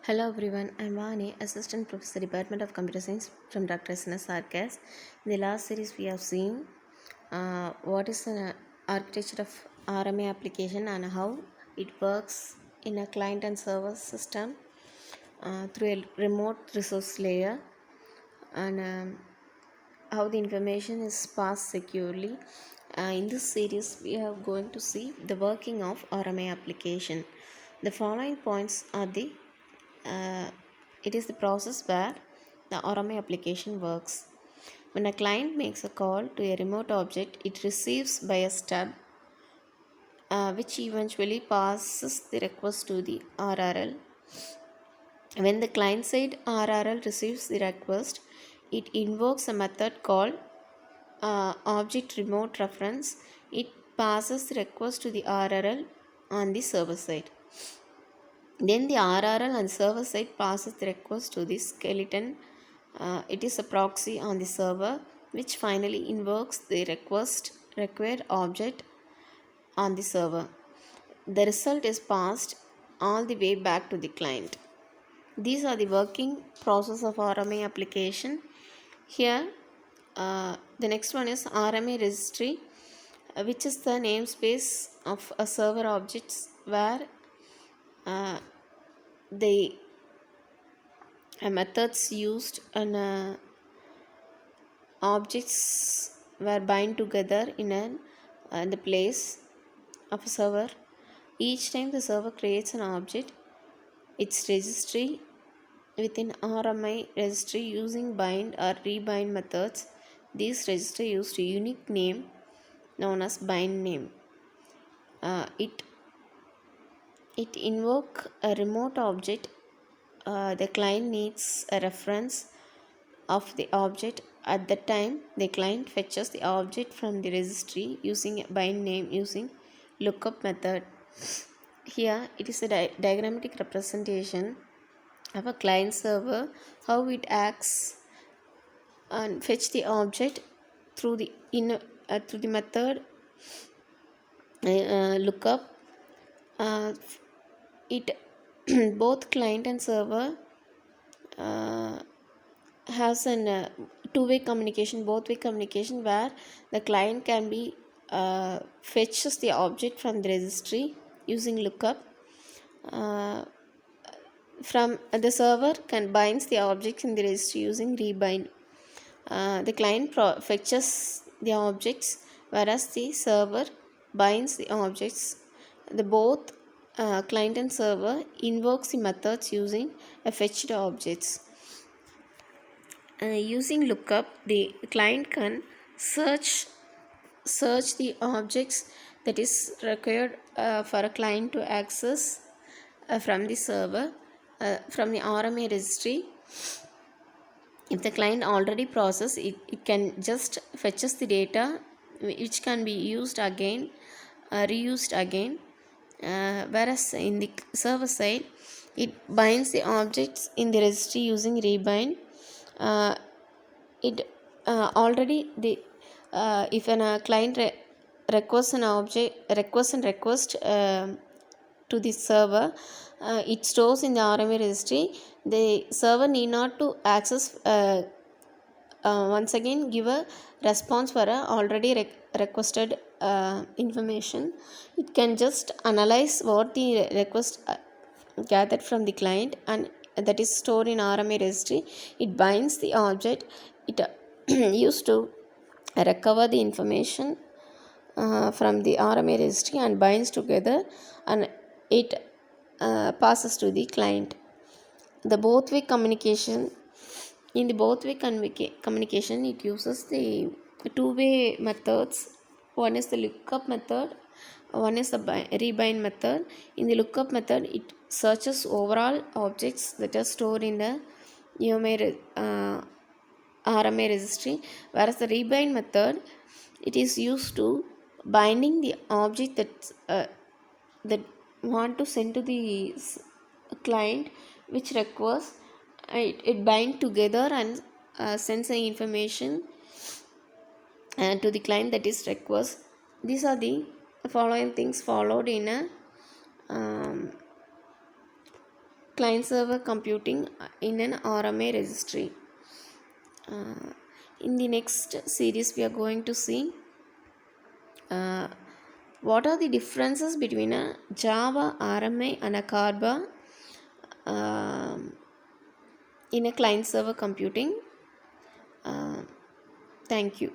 Hello everyone, I'm Vani, Assistant Professor, Department of Computer Science from DrSNSRCAS. In the last series, we have seen what is an architecture of RMI application and how it works in a client and server system through a remote resource layer, and how the information is passed securely. In this series, we are going to see the working of RMI application. The following points are it is the process where the RMI application works. When a client makes a call to a remote object, it receives by a stub, which eventually passes the request to the RRL. When the client side RRL receives the request, it invokes a method called object remote reference. It passes the request to the RRL on the server side. Then the RRL on the server side passes the request to the skeleton. It is a proxy on the server, which finally invokes the required object on the server. The result is passed all the way back to the client. These are the working process of RMI application. Here, the next one is RMI Registry, which is the namespace of a server objects where the methods used and objects were bind together in the place of a server. Each time the server creates an object, its registry within RMI registry using bind or rebind methods. These registry used a unique name known as bind name. It invoke a remote object. The client needs a reference of the object. At the time, the client fetches the object from the registry using a bind name using lookup method. Here it is a diagrammatic representation of a client server, how it acts and fetch the object through the method lookup. It both client and server has an two-way communication, both-way communication, where the client can be fetches the object from the registry using lookup. From the server can binds the objects in the registry using rebind. The client fetches the objects, whereas the server binds the objects. The both client and server invokes the methods using a fetched objects. Using lookup, the client can search the objects that is required for a client to access from the server, from the RMI registry. If the client already processed it, it can just fetches the data which can be used again, reused again. Whereas in the server side, it binds the objects in the registry using rebind. It already the if a client requests an object request to the server, it stores in the RMI registry. The server need not to access once again give a response for a already requested information. It can just analyze what the request gathered from the client, and that is stored in RMI registry. It binds the object. It used to recover the information from the RMI registry and binds together, and it passes to the client. The both-way communication. In the both-way communication, it uses the two-way methods. One is the lookup method, one is the rebind method. In the lookup method, it searches overall objects that are stored in the RMI registry, whereas the rebind method, it is used to binding the object that want to send to the client, which requires it bind together and sends the information to the client that is request. These are the following things followed in a client server computing in an RMI registry. In the next series we are going to see what are the differences between a Java RMI and a Carba in a client server computing. Thank you.